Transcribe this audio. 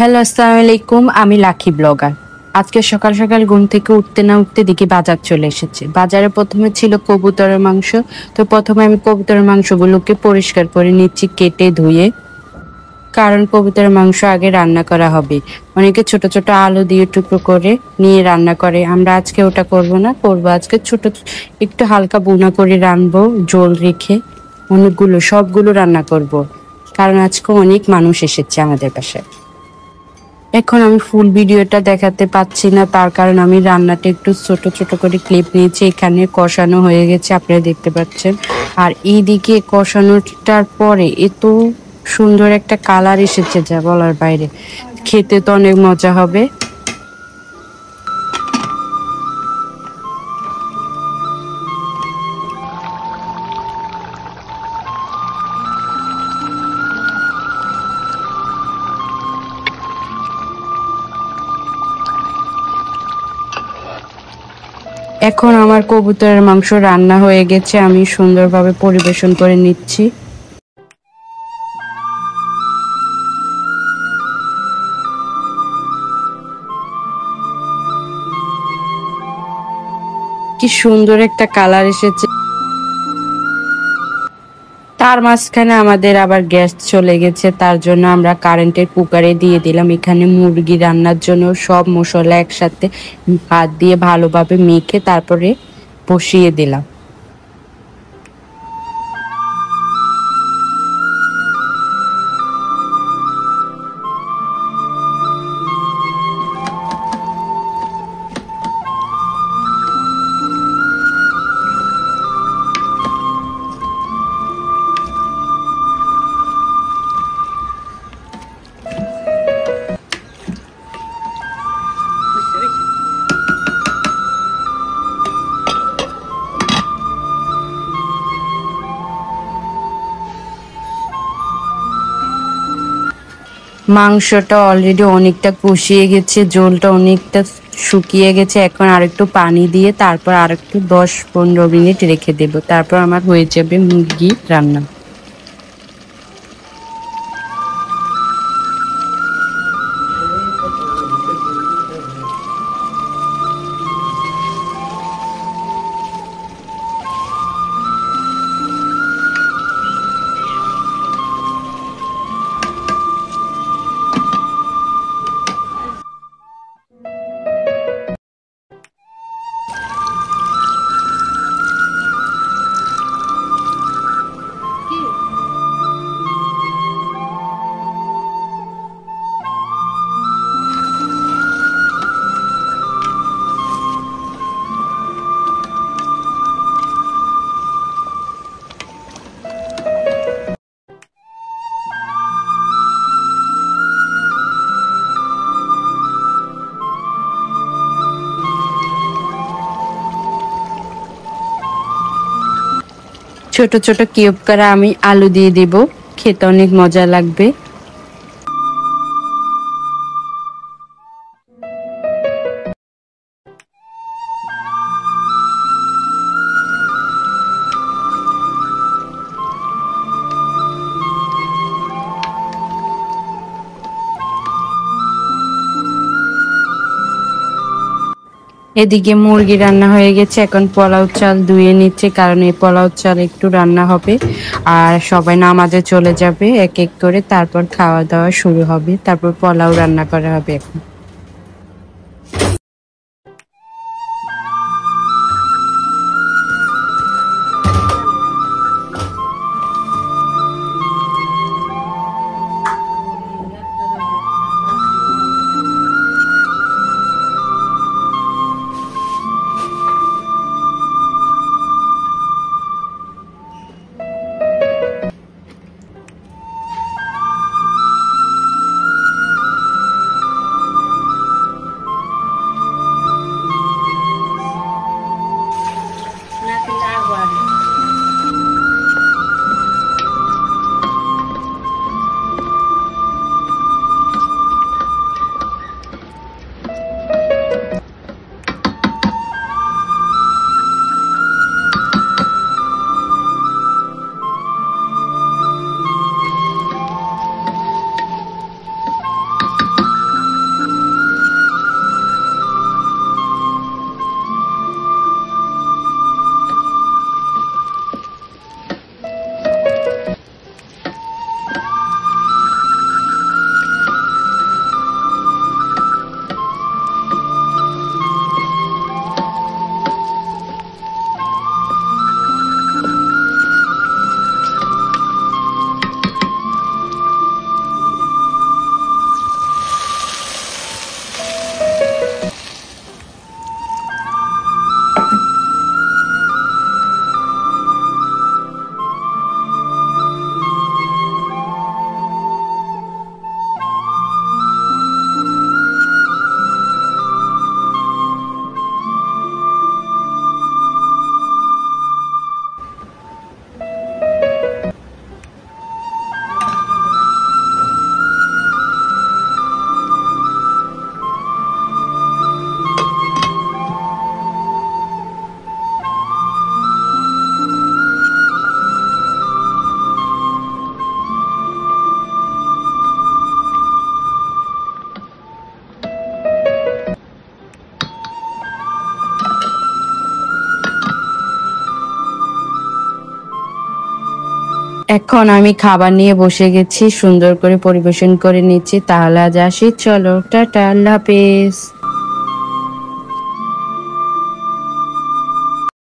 Hello, আসসালামু আলাইকুম। আমি লাকি ব্লগার। আজকে সকাল সকাল ঘুম থেকে উঠতে না উঠতে দেখি বাজার চলে এসেছে। বাজারে প্রথমে ছিল কবুতরের মাংস। তো প্রথমে আমি কবুতরের মাংসগুলোকে পরিষ্কার করে নিচ্ছি, কেটে ধুয়ে। কারণ কবুতরের মাংস আগে রান্না করা হবে। অনেকে ছোট ছোট আলু দিয়ে টুকরো করে নিয়ে রান্না করে। আমরা আজকে ওটা করব না, করবো আজকে ছোট একটু হালকা বুনা করে রানবো, ঝোল রেখে। সবগুলো রান্না করব। কারণ আজকে অনেক মানুষ এসেছে আমাদের বাসায়। এখন আমি ফুল ভিডিওটা দেখাতে পাচ্ছি না, তার কারণ আমি রান্নাটা একটু ছোট ছোট করে ক্লিপ নিয়েছি। এখানে কষানো হয়ে গেছে, আপনারা দেখতে পাচ্ছেন। আর এইদিকে কষানোটার পরে এত সুন্দর একটা কালার এসেছে যা বলার বাইরে। খেতে তো অনেক মজা হবে। এখন আমার কবুতরের মাংস রান্না হয়ে গেছে, আমি সুন্দরভাবে পরিবেশন করে নিচ্ছি। কি সুন্দর একটা কালার এসেছে। তার মাঝখানে আমাদের আবার গ্যাস চলে গেছে, তার জন্য আমরা কারেন্টের কুকারে দিয়ে দিলাম। এখানে মুরগি রান্নার জন্য সব মশলা একসাথে হাত দিয়ে ভালোভাবে মেখে তারপরে বসিয়ে দিলাম। মাংসটা অলরেডি অনেকটা কষিয়ে গেছে, ঝোলটা অনেকটা শুকিয়ে গেছে। এখন আরেকটু পানি দিয়ে তারপর আরেকটু 10-15 মিনিট রেখে দেব, তারপর আমার হয়ে যাবে মুরগি রান্না। ছোট ছোট কিউব করে আমি আলু দিয়ে দিব, খেতে অনেক মজা লাগবে। এদিকে মুরগি রান্না হয়ে গেছে, এখন পোলাও চাল ধুয়ে নিচ্ছে, কারণ এই পোলাও চাল একটু রান্না হবে আর সবাই নামাজে চলে যাবে এক এক করে, তারপর খাওয়া দাওয়া শুরু হবে, তারপর পোলাও রান্না করা হবে এখন। এখন আমি খাবার নিয়ে বসে গেছি, সুন্দর করে পরিবেশন করে নিচ্ছি। তাহলে আজ আসি, চলো টাটা, আল্লাহ হাফেজ।